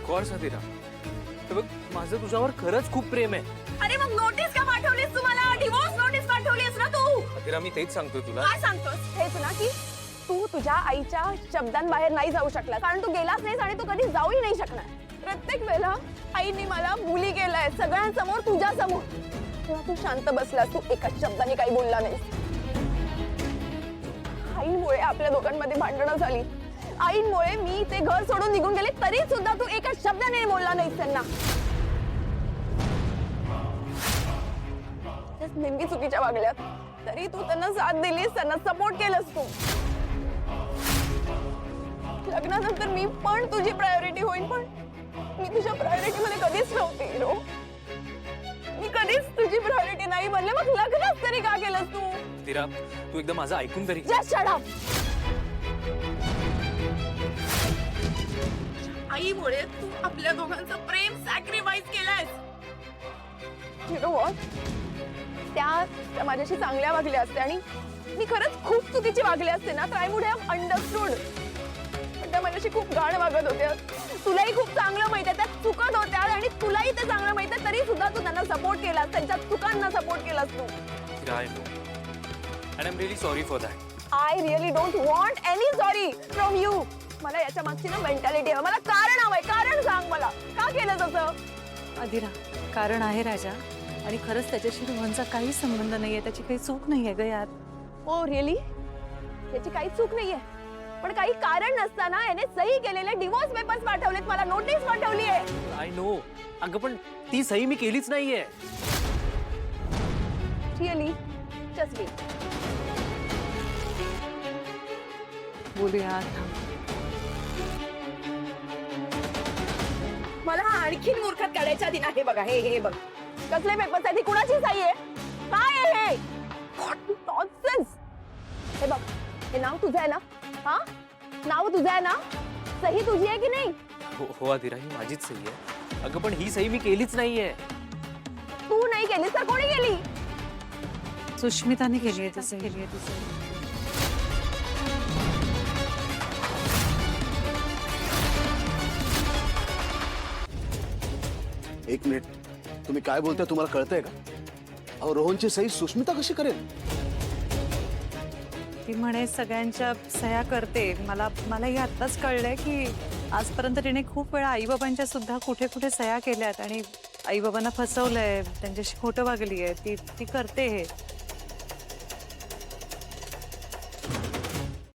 Of course Adira, हे बघ माझं तुझ्यावर खरंच खूप प्रेम आहे. अरे मग नोटीस का पाठवलीस तू मला? डिवोर्स नोटीस पाठवलीस ना तू? अदिरा मी तेच सांगतोय तुला. काय सांगतोस? हेच ना की तू तुझ्या आईच्या शब्दांबाहेर नाही जाऊ शकला, कारण तू गेलाच नाहीस आणि तू कधी जाऊही नाही शकणार. प्रत्येक वेळेला आईने मला मुली केलाय सगळ्यांसमोर, तुझ्या समोर. तेव्हा तू शांत बसलास, तू एका शब्दाने काही बोलला नाहीस. आईमुळे आपल्या दोघांमध्ये भांडणं झाली, आईमुळे मी ते घर सोडून निघून गेले, तरी सुद्धा तू एका शब्दाने बोलला नाहीस त्यांना. नेहमी चुकीच्या वागल्यात तरी तू त्यांना साथ दिलीस, त्यांना सपोर्ट केलंस. तू लग्नानंतर मी पण तुझी प्रायोरिटी होईन, पण मी तुझ्या प्रायोरिटी मध्ये कधीच नव्हती रो. मी कधीच तुझी प्रायोरिटी नाही बनले, मग लग्नच तरी का केलंस तू? अदिरा तू एकदा माझं ऐकून तरी. Just shut up. आईमुळे तू आपल्या दोघांचं प्रेम सॅक्रिफाईस केलंयस. यू नो व्हॉट, त्या माझ्याशी चांगल्या वागल्या असते आणि मी खरंच खूप चुकीची वागले असते ना, तर आय वुड हॅव अंडरस्टूड. पण त्या माझ्याशी खूप घाण वागत होत्या. तुलाही खूप चांगलं माहित आहे त्या चुकत होत्या आणि तुलाही ते चांगलं माहित आहे, तरी सुद्धा तू त्यांना सपोर्ट केलास, त्यांच्या चुकांना सपोर्ट केलास तू. I know and I am really sorry for that. I really don't want any sorry from you. मला याच्या मागची ना मेंटॅलिटी हवं, मला कारण हवंय. कारण सांग मला, का केलं तसं? अदिरा, कारण आहे राजा, आणि खरंच त्याच्याशी रोहनचा काही संबंध नाहीये, त्याची काही चूक नाहीये ग यात. Oh really? त्याची काही चूक नाहीये, पण काही कारण नसताना याने सही केलेले डिवोर्स पेपर्स पाठवलेत, मला नोटीस पाठवली आहे. आय नो अगं, पण ती सही मी केलीच नाहीये. रिअली? Just wait. बोलूया. मला हा आणखीन मूर्खात काढायच्या आधी ना, हे बघा, हे बघ, कसले पेपर्स आहेत, कुणाची सही आहे, काय आहे हे? नॉनसेन्स. हे बघ, हे नाव तुझं आहे ना? हा, नाव तुझं आहे ना? सही तुझी आहे की नाही? हो अदिरा, ही माझीच सही आहे. अगं पण ही सही मी केलीच नाहीये. तू नाही केलीस तर कोणी केली? सुष्मिताने केली आहे तसं. केली आहे तसं. एक मिनिट, तुम्ही काय बोलताय तुम्हाला कळतंय का? अहो रोहनची सही सुष्मिता कशी करेल? ती म्हणे सगळ्यांच्या सह्या करते. मलाही आत्ताच कळलंय की आजपर्यंत तिने खूप वेळा आईबाबांच्या सुद्धा कुठे कुठे सह्या केल्यात आणि आईबाबांना फसवलंय, त्यांच्याशी खोटं वागली आहे. ती करते हे.